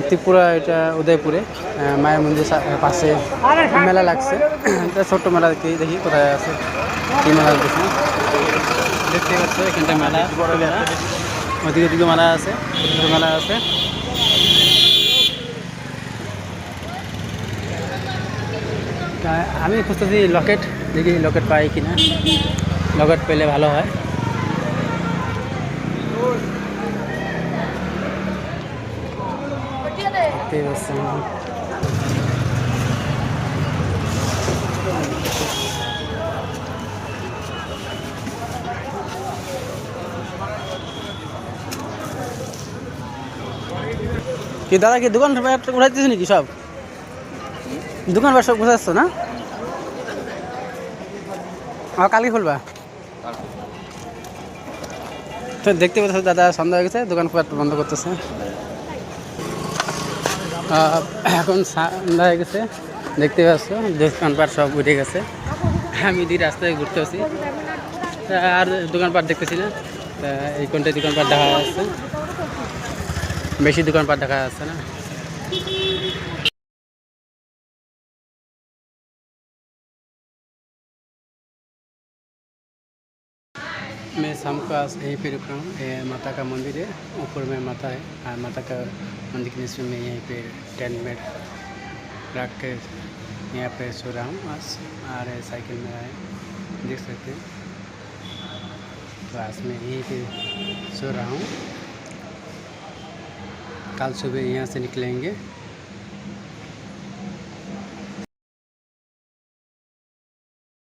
ত্রিপুরা, এটা উদয়পুরে মায়ের মন্দির পাশে মেলা লাগছে। এটা ছোট্ট মেলা দেখি কোথায় আছে, কি মেলা লাগছে দেখতে পাচ্ছ। এখানটা মেলা, বড় মেলা, ওদিকে ওদিকে মেলা আছে, ছোটো মেলা আছে। আমি খুঁজতেছি লকেট, দেখি লকেট পাই কিনা, লকেট পেলে ভালো হয়। দেখতেই পাচ্ছেন কি দাদা, কি দোকান উঠাইতেছি নাকি? সব দোকান সব গুছাচ্ছ না? কালকে খুলবা? তো দেখতে পাচ্ছ দাদা সন্ধ্যা হয়ে গেছে, দোকান খুব একটা বন্ধ করতেছে। এখন সন্ধ্যা হয়ে গেছে, দেখতে পাচ্ছ দোকানপাট সব উঠে গেছে। আমি দিই রাস্তায় ঘুরতে আসি, আর দোকানপাট দেখতেছি না। তা এই কোনটায় দোকানপাট দেখা যাচ্ছে, বেশি দোকানপাট দেখা যাচ্ছে না। मैं शाम का यहीं पे रुक रहा हूँ। ये माता का मंदिर है, ऊपर में माता है, और माता का मंदिर के नीचे में यहीं पे टेंट में रख के यहाँ पे सो रहा हूँ आज। और साइकिल में आए, देख सकते हैं। तो आज मैं यहीं पे सो रहा हूँ, कल सुबह यहाँ से निकलेंगे।